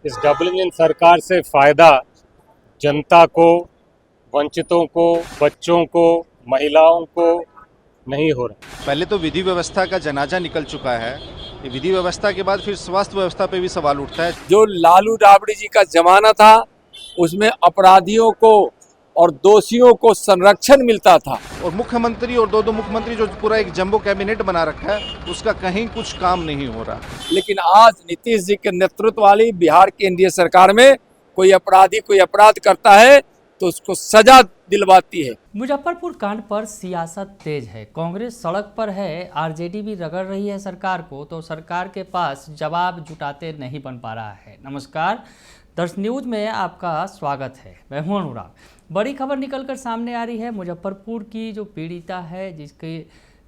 इस double engine सरकार से फायदा जनता को, वंचितों को, बच्चों को, महिलाओं को नहीं हो रहा। पहले तो विधि व्यवस्था का जनाजा निकल चुका है। ये विधि व्यवस्था के बाद फिर स्वास्थ्य व्यवस्था पे भी सवाल उठता है। जो लालू राबड़ी जी का जमाना था उसमें अपराधियों को और दोषियों को संरक्षण मिलता था। और मुख्यमंत्री और दो मुख्यमंत्री जो पूरा एक जंबो कैबिनेट बना रखा है उसका कहीं कुछ काम नहीं हो रहा। लेकिन आज नीतीश जी के नेतृत्व वाली बिहार की एनडीए सरकार में कोई अपराधी कोई अपराध करता है तो उसको सजा दिलवाती है। मुजफ्फरपुर कांड पर सियासत तेज है। कांग्रेस सड़क पर है, आरजेडी भी रगड़ रही है सरकार को, तो सरकार के पास जवाब जुटाते नहीं बन पा रहा है। नमस्कार, दर्श न्यूज में आपका स्वागत है। मैं हूं अनुराग। बड़ी खबर निकलकर सामने आ रही है। मुजफ्फरपुर की जो पीड़िता है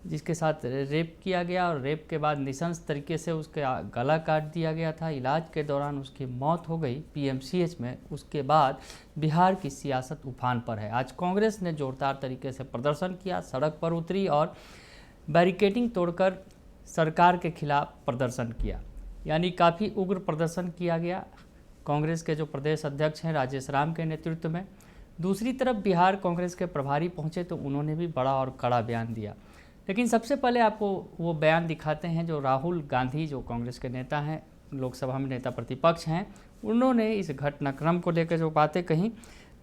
जिसके साथ रेप किया गया और रेप के बाद निशंस तरीके से उसका गला काट दिया गया था, इलाज के दौरान उसकी मौत हो गई पीएमसीएच में। उसके बाद बिहार की सियासत उफान पर है। आज कांग्रेस ने जोरदार तरीके से प्रदर्शन किया, सड़क पर उतरी और बैरिकेडिंग तोड़कर सरकार के खिलाफ प्रदर्शन किया। यानी काफ़ी उग्र प्रदर्शन किया गया कांग्रेस के जो प्रदेश अध्यक्ष हैं राजेश राम के नेतृत्व में। दूसरी तरफ बिहार कांग्रेस के प्रभारी पहुंचे तो उन्होंने भी बड़ा और कड़ा बयान दिया। लेकिन सबसे पहले आपको वो बयान दिखाते हैं जो राहुल गांधी, जो कांग्रेस के नेता हैं, लोकसभा में नेता प्रतिपक्ष हैं, उन्होंने इस घटनाक्रम को लेकर जो बातें कही।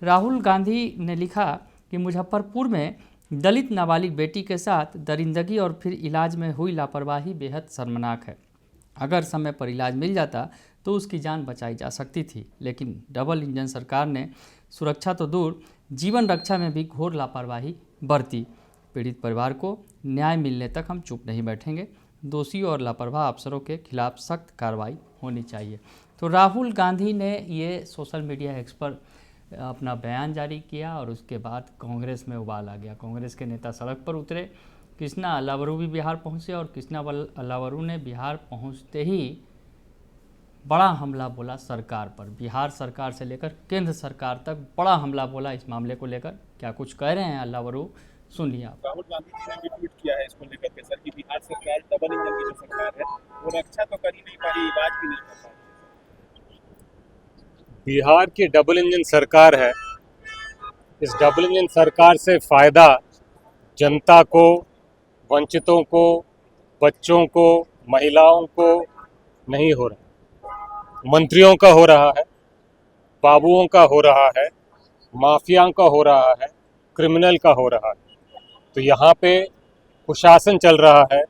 राहुल गांधी ने लिखा कि मुजफ्फरपुर में दलित नाबालिग बेटी के साथ दरिंदगी और फिर इलाज में हुई लापरवाही बेहद शर्मनाक है। अगर समय पर इलाज मिल जाता तो उसकी जान बचाई जा सकती थी, लेकिन डबल इंजन सरकार ने सुरक्षा तो दूर, जीवन रक्षा में भी घोर लापरवाही बरती। पीड़ित परिवार को न्याय मिलने तक हम चुप नहीं बैठेंगे। दोषी और लापरवाह अफसरों के खिलाफ सख्त कार्रवाई होनी चाहिए। तो राहुल गांधी ने ये सोशल मीडिया एक्स पर अपना बयान जारी किया और उसके बाद कांग्रेस में उबाल आ गया। कांग्रेस के नेता सड़क पर उतरे। कृष्णा अल्लावरू भी बिहार पहुंचे और कृष्णा अल्लावरू ने बिहार पहुंचते ही बड़ा हमला बोला सरकार पर। बिहार सरकार से लेकर केंद्र सरकार तक बड़ा हमला बोला इस मामले को लेकर। क्या कुछ कह रहे हैं अल्लावरू, सुनिए आप। राहुल गांधी जी ने भी ट्वीट किया है इसको लेकर के सर कि बिहार सरकार डबल इंजन की जो सरकार है वो रक्षा तो कर ही नहीं पा रही, इलाज भी नहीं कर पा रही। बिहार की डबल इंजन सरकार है। इस डबल इंजन सरकार से फायदा जनता को, वंचितों को, बच्चों को, महिलाओं को नहीं हो रहा। मंत्रियों का हो रहा है, बाबुओं का हो रहा है, माफिया का हो रहा है, क्रिमिनल का हो रहा है। तो यहाँ पे कुशासन चल रहा है,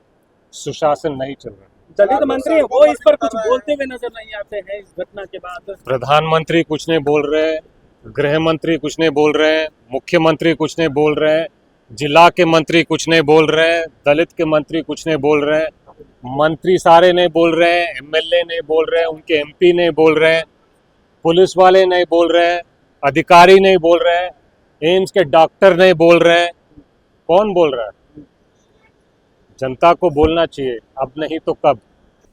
सुशासन नहीं चल रहा। दलित मंत्री वो इस पर कुछ बोलते हुए नजर नहीं आते हैं इस घटना के बाद। प्रधानमंत्री कुछ नहीं बोल रहे हैं, गृह मंत्री कुछ नहीं बोल रहे हैं, मुख्यमंत्री कुछ नहीं बोल रहे हैं, जिला के मंत्री कुछ नहीं बोल रहे हैं, दलित के मंत्री कुछ नहीं बोल रहे हैं, मंत्री सारे नहीं बोल रहे हैं, एमएलए नहीं बोल रहे हैं, उनके एमपी नहीं बोल रहे हैं, पुलिस वाले नहीं बोल रहे हैं, अधिकारी नहीं बोल रहे हैं, एम्स के डॉक्टर नहीं बोल रहे हैं। कौन बोल रहा है? जनता को बोलना चाहिए, अब नहीं तो कब।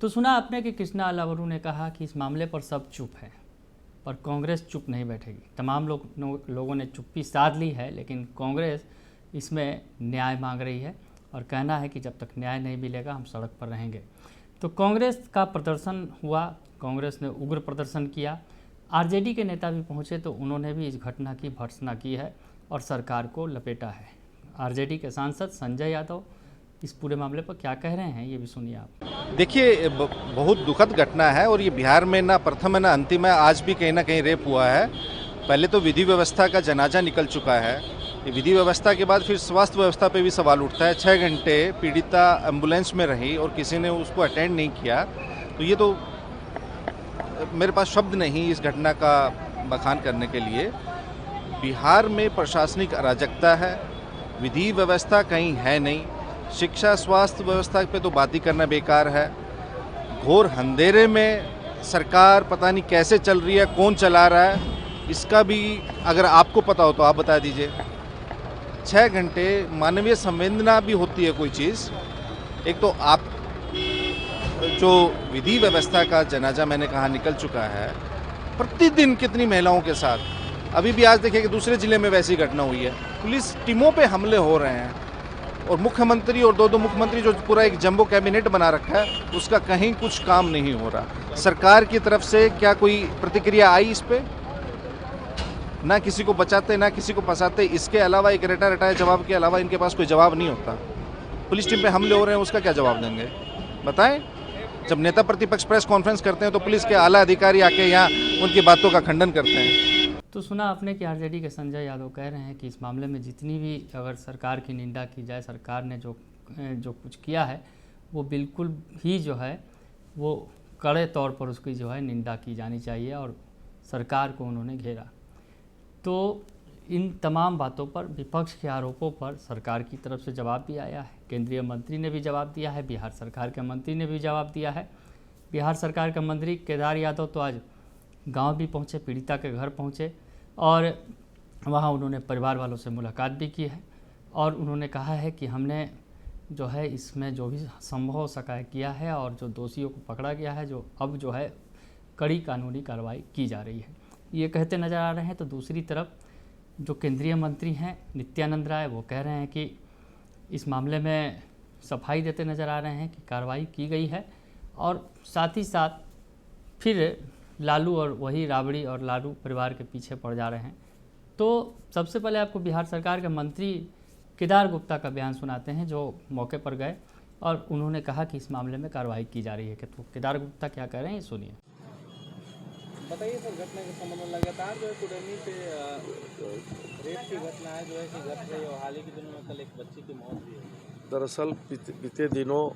तो सुना आपने कि कृष्णा अल्लावरू ने कहा कि इस मामले पर सब चुप है, पर कांग्रेस चुप नहीं बैठेगी। तमाम लोगों ने चुप्पी साध ली है, लेकिन कांग्रेस इसमें न्याय मांग रही है और कहना है कि जब तक न्याय नहीं मिलेगा हम सड़क पर रहेंगे। तो कांग्रेस का प्रदर्शन हुआ, कांग्रेस ने उग्र प्रदर्शन किया। आरजेडी के नेता भी पहुंचे तो उन्होंने भी इस घटना की भर्त्सना की है और सरकार को लपेटा है। आरजेडी के सांसद संजय यादव इस पूरे मामले पर क्या कह रहे हैं, ये भी सुनिए आप। देखिए, बहुत दुखद घटना है और ये बिहार में ना प्रथम है ना अंतिम है। आज भी कहीं ना कहीं रेप हुआ है। पहले तो विधि व्यवस्था का जनाजा निकल चुका है। ये विधि व्यवस्था के बाद फिर स्वास्थ्य व्यवस्था पे भी सवाल उठता है। 6 घंटे पीड़िता एम्बुलेंस में रही और किसी ने उसको अटेंड नहीं किया। तो ये तो मेरे पास शब्द नहीं इस घटना का बखान करने के लिए। बिहार में प्रशासनिक अराजकता है, विधि व्यवस्था कहीं है नहीं, शिक्षा स्वास्थ्य व्यवस्था पे तो बात ही करना बेकार है। घोर अंधेरे में सरकार पता नहीं कैसे चल रही है, कौन चला रहा है, इसका भी अगर आपको पता हो तो आप बता दीजिए। 6 घंटे मानवीय संवेदना भी होती है कोई चीज़। एक तो आप जो विधि व्यवस्था का जनाजा मैंने कहा निकल चुका है, प्रतिदिन कितनी महिलाओं के साथ। अभी भी आज देखिए कि दूसरे ज़िले में वैसी घटना हुई है। पुलिस टीमों पे हमले हो रहे हैं। और मुख्यमंत्री और दो मुख्यमंत्री जो पूरा एक जंबो कैबिनेट बना रखा है उसका कहीं कुछ काम नहीं हो रहा। सरकार की तरफ से क्या कोई प्रतिक्रिया आई इस पे? ना किसी को बचाते ना किसी को फंसाते, इसके अलावा एक रटाए जवाब के अलावा इनके पास कोई जवाब नहीं होता। पुलिस टीम पे हमले हो रहे हैं उसका क्या जवाब देंगे बताएं? जब नेता प्रतिपक्ष प्रेस कॉन्फ्रेंस करते हैं तो पुलिस के आला अधिकारी आके यहाँ उनकी बातों का खंडन करते हैं। तो सुना आपने कि आरजेडी के संजय यादव कह रहे हैं कि इस मामले में जितनी भी अगर सरकार की निंदा की जाए, सरकार ने जो कुछ किया है वो बिल्कुल ही जो है वो कड़े तौर पर उसकी जो है निंदा की जानी चाहिए और सरकार को उन्होंने घेरा। तो इन तमाम बातों पर, विपक्ष के आरोपों पर सरकार की तरफ से जवाब भी आया है। केंद्रीय मंत्री ने भी जवाब दिया है, बिहार सरकार के मंत्री ने भी जवाब दिया है। बिहार सरकार के मंत्री केदार यादव तो आज गांव भी पहुंचे, पीड़िता के घर पहुंचे और वहां उन्होंने परिवार वालों से मुलाकात भी की है और उन्होंने कहा है कि हमने जो है इसमें जो भी संभव हो सका है किया है और जो दोषियों को पकड़ा गया है, जो अब जो है कड़ी कानूनी कार्रवाई की जा रही है, ये कहते नज़र आ रहे हैं। तो दूसरी तरफ जो केंद्रीय मंत्री हैं नित्यानंद राय, वो कह रहे हैं कि इस मामले में सफाई देते नज़र आ रहे हैं कि कार्रवाई की गई है और साथ ही साथ फिर लालू और वही राबड़ी और लालू परिवार के पीछे पड़ जा रहे हैं। तो सबसे पहले आपको बिहार सरकार के मंत्री केदार गुप्ता का बयान सुनाते हैं जो मौके पर गए और उन्होंने कहा कि इस मामले में कार्रवाई की जा रही है। तो केदार गुप्ता क्या कह रहे हैं, सुनिए। बताइए सर, घटना के संबंध में लगातार जो है कुडरनी पे रेप की घटना है जो है कि घट रही है और हाल ही के दिनों में कल एक बच्ची की मौत भी है। दरअसल बीते दिनों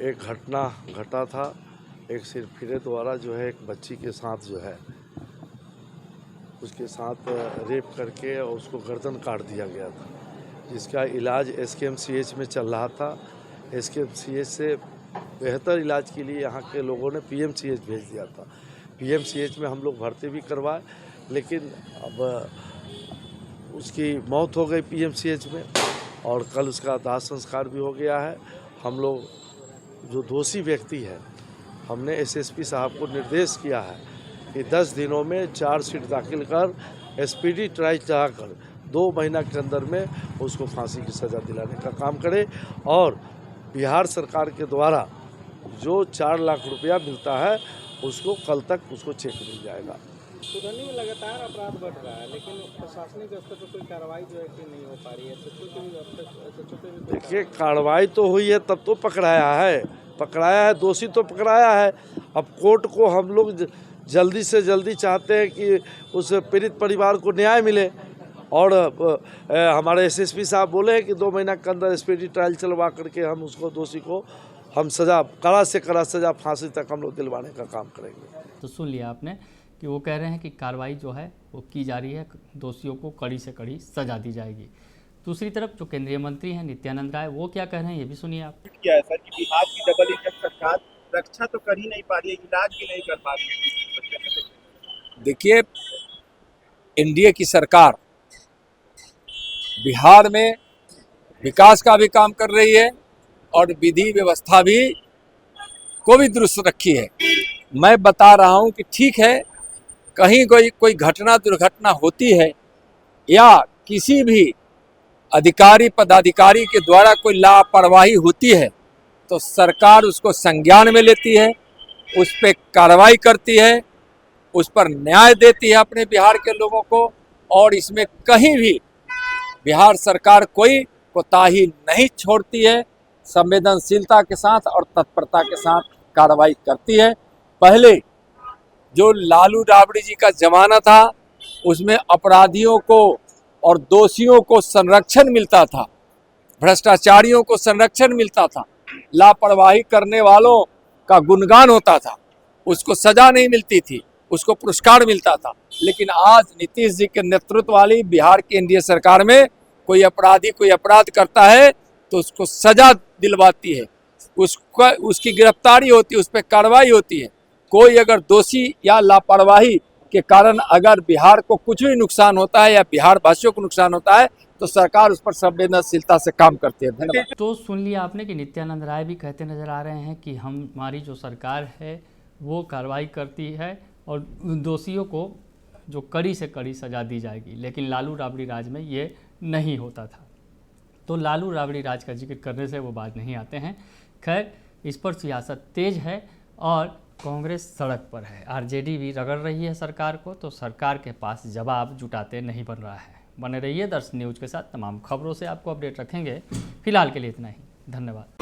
एक घटना घटा था, एक सिरफिरे द्वारा जो है एक बच्ची के साथ जो है उसके साथ रेप करके और उसको गर्दन काट दिया गया था, जिसका इलाज SKMCH में चल रहा था। SKMCH से बेहतर इलाज के लिए यहाँ के लोगों ने PMCH भेज दिया था। PMCH में हम लोग भर्ती भी करवाए, लेकिन अब उसकी मौत हो गई PMCH में और कल उसका दाह संस्कार भी हो गया है। हम लोग जो दोषी व्यक्ति है, हमने SSP साहब को निर्देश किया है कि 10 दिनों में चार्जशीट दाखिल कर SPD ट्रायल चलाकर 2 महीना के अंदर में उसको फांसी की सज़ा दिलाने का काम करे और बिहार सरकार के द्वारा जो 4 लाख रुपया मिलता है उसको कल तक उसको चेक मिल जाएगा। कुडरनी में लगातार अपराध बढ़ रहा है लेकिन प्रशासनिक स्तर पर कोई कार्रवाई जो है कि नहीं हो पा रही है। SHO पे भी देखिए, कार्रवाई तो हुई है तब तो पकड़ाया है, दोषी तो पकड़ाया है। अब कोर्ट को हम लोग जल्दी से जल्दी चाहते हैं कि उस पीड़ित परिवार को न्याय मिले और हमारे SSP साहब बोले हैं कि 2 महीना के अंदर SPD ट्रायल चलवा करके हम उसको दोषी को हम सज़ा कड़ा से कड़ा सज़ा फांसी तक हम लोग दिलवाने का काम करेंगे। तो सुन लिया आपने कि वो कह रहे हैं कि कार्रवाई जो है वो की जा रही है, दोषियों को कड़ी से कड़ी सजा दी जाएगी। दूसरी तरफ जो केंद्रीय मंत्री हैं नित्यानंद राय, वो क्या कह रहे हैं ये भी सुनिए आप। क्या है सर कि बिहार की डबल इंजन सरकार रक्षा तो कर ही नहीं पा रही है, इलाज भी नहीं कर पा रही है। देखिए, एनडीए की सरकार बिहार में विकास का भी काम कर रही है और विधि व्यवस्था भी को भी दुरुस्त रखी है। मैं बता रहा हूं कि ठीक है, कहीं कोई घटना दुर्घटना होती है या किसी भी अधिकारी पदाधिकारी के द्वारा कोई लापरवाही होती है तो सरकार उसको संज्ञान में लेती है, उस पर कार्रवाई करती है, उस पर न्याय देती है अपने बिहार के लोगों को और इसमें कहीं भी बिहार सरकार कोई कोताही नहीं छोड़ती है, संवेदनशीलता के साथ और तत्परता के साथ कार्रवाई करती है। पहले जो लालू राबड़ी जी का जमाना था उसमें अपराधियों को और दोषियों को संरक्षण मिलता था, भ्रष्टाचारियों को संरक्षण मिलता था, लापरवाही करने वालों का गुणगान होता था, उसको सजा नहीं मिलती थी, उसको पुरस्कार मिलता था। लेकिन आज नीतीश जी के नेतृत्व वाली बिहार की एनडीए सरकार में कोई अपराधी कोई अपराध करता है तो उसको सजा दिलवाती है, उसकी गिरफ्तारी होती है, उस पर कार्रवाई होती है। कोई अगर दोषी या लापरवाही के कारण अगर बिहार को कुछ भी नुकसान होता है या बिहार वासियों को नुकसान होता है तो सरकार उस पर संवेदनशीलता से काम करती है। धन्यवाद। तो सुन लिया आपने कि नित्यानंद राय भी कहते नजर आ रहे हैं कि हमारी जो सरकार है वो कार्रवाई करती है और दोषियों को जो कड़ी से कड़ी सजा दी जाएगी, लेकिन लालू राबड़ी राज में ये नहीं होता था। तो लालू राबड़ी राज का जिक्र करने से वो बाज नहीं आते हैं। खैर, इस पर सियासत तेज है और कांग्रेस सड़क पर है। आरजेडी भी रगड़ रही है सरकार को, तो सरकार के पास जवाब जुटाते नहीं बन रहा है। बने रहिए दर्शन न्यूज़ के साथ, तमाम खबरों से आपको अपडेट रखेंगे। फिलहाल के लिए इतना ही, धन्यवाद।